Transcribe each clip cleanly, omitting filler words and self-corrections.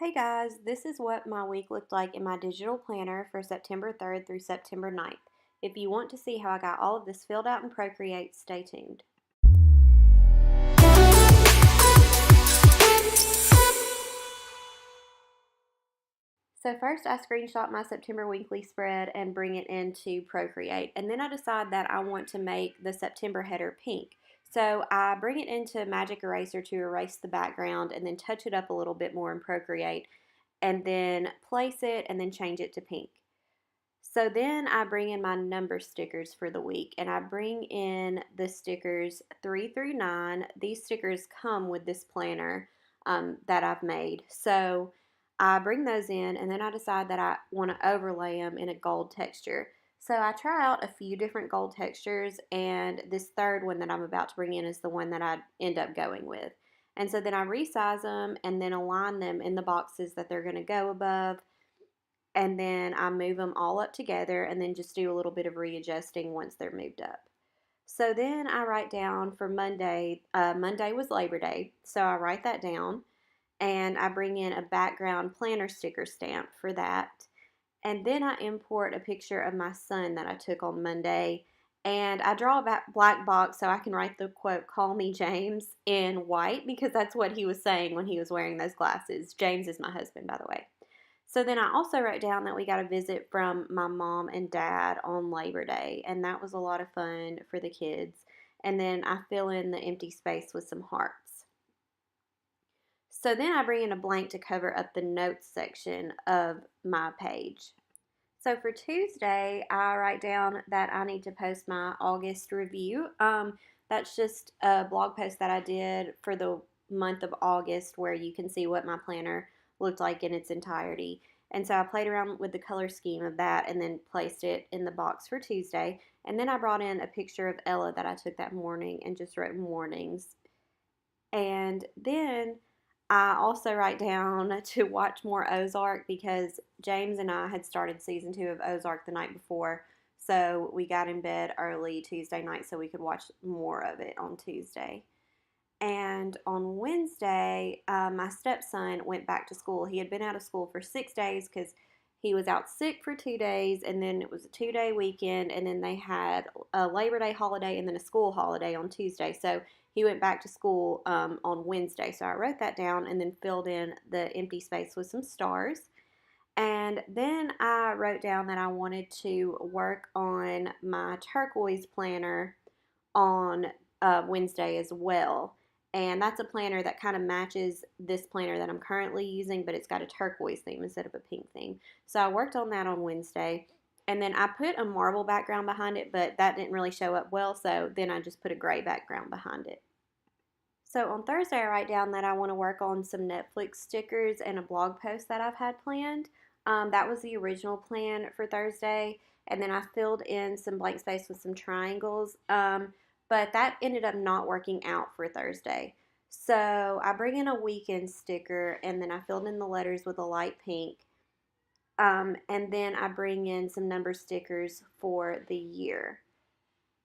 Hey guys, this is what my week looked like in my digital planner for September 3rd through September 9th. If you want to see how I got all of this filled out in Procreate, stay tuned. So first I screenshot my September weekly spread and bring it into Procreate. And then I decide that I want to make the September header pink. So I bring it into Magic Eraser to erase the background and then touch it up a little bit more in Procreate and then place it and then change it to pink. So then I bring in my number stickers for the week and I bring in the stickers 3 through 9. These stickers come with this planner that I've made. So I bring those in and then I decide that I want to overlay them in a gold texture. So I try out a few different gold textures, and this third one that I'm about to bring in is the one that I end up going with. And so then I resize them and then align them in the boxes that they're going to go above, and then I move them all up together and then just do a little bit of readjusting once they're moved up. So then I write down for Monday, Monday was Labor Day, so I write that down and I bring in a background planner sticker stamp for that. And then I import a picture of my son that I took on Monday, and I draw a black box so I can write the quote, "Call me James," in white because that's what he was saying when he was wearing those glasses. James is my husband, by the way. So then I also wrote down that we got a visit from my mom and dad on Labor Day, and that was a lot of fun for the kids. And then I fill in the empty space with some hearts. So then I bring in a blank to cover up the notes section of my page. So for Tuesday, I write down that I need to post my August review. That's just a blog post that I did for the month of August where you can see what my planner looked like in its entirety. And so I played around with the color scheme of that and then placed it in the box for Tuesday. And then I brought in a picture of Ella that I took that morning and just wrote mornings. And then I also write down to watch more Ozark because James and I had started season 2 of Ozark the night before. So we got in bed early Tuesday night so we could watch more of it on Tuesday. And on Wednesday, my stepson went back to school. He had been out of school for 6 days because he was out sick for 2 days, and then it was a 2 day weekend, and then they had a Labor Day holiday and then a school holiday on Tuesday. So he went back to school on Wednesday. So I wrote that down and then filled in the empty space with some stars. And then I wrote down that I wanted to work on my turquoise planner on Wednesday as well. And that's a planner that kind of matches this planner that I'm currently using, but it's got a turquoise theme instead of a pink theme. So I worked on that on Wednesday. And then I put a marble background behind it, but that didn't really show up well, so then I just put a gray background behind it. So on Thursday, I write down that I want to work on some Netflix stickers and a blog post that I've had planned. That was the original plan for Thursday. And then I filled in some blank space with some triangles. But that ended up not working out for Thursday. So I bring in a weekend sticker and then I filled in the letters with a light pink. And then I bring in some number stickers for the year.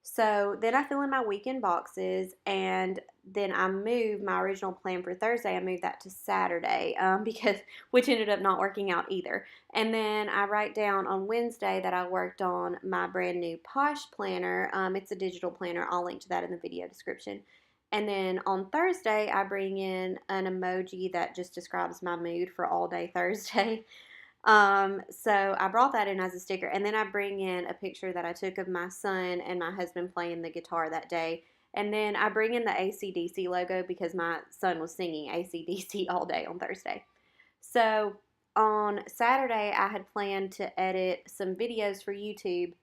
So then I fill in my weekend boxes, and then I move my original plan for Thursday. I moved that to Saturday because which ended up not working out either. And then I write down on Wednesday that I worked on my brand new Posh planner. It's a digital planner. I'll link to that in the video description. And then on Thursday, I bring in an emoji that just describes my mood for all day Thursday. So I brought that in as a sticker, and then I bring in a picture that I took of my son and my husband playing the guitar that day. And then I bring in the AC/DC logo because my son was singing AC/DC all day on Thursday. So on Saturday, I had planned to edit some videos for YouTube,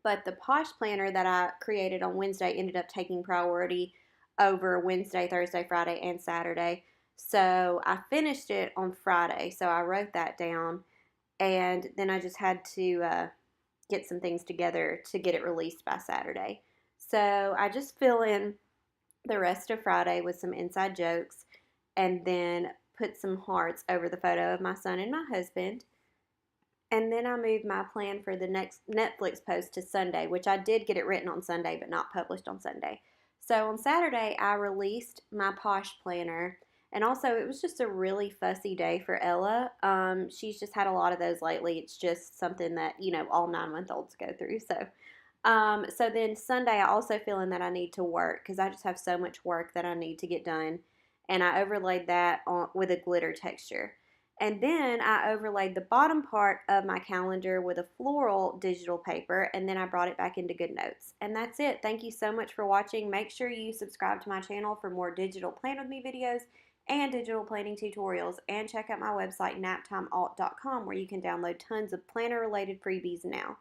but the Posh planner that I created on Wednesday ended up taking priority over Wednesday, Thursday, Friday, and Saturday. So I finished it on Friday. So I wrote that down, and then I just had to get some things together to get it released by Saturday. So I just fill in the rest of Friday with some inside jokes, and then put some hearts over the photo of my son and my husband. And then I moved my plan for the next Netflix post to Sunday, which I did get it written on Sunday but not published on Sunday. So on Saturday, I released my Posh planner, And also, it was just a really fussy day for Ella. She's just had a lot of those lately. It's just something that, all 9 month olds go through. So then Sunday, I also feeling that I need to work because I just have so much work that I need to get done. And I overlaid that with a glitter texture. And then I overlaid the bottom part of my calendar with a floral digital paper, and then I brought it back into GoodNotes. And that's it. Thank you so much for watching. Make sure you subscribe to my channel for more digital plan with me videos and digital planning tutorials, and check out my website naptimealt.com where you can download tons of planner related freebies now.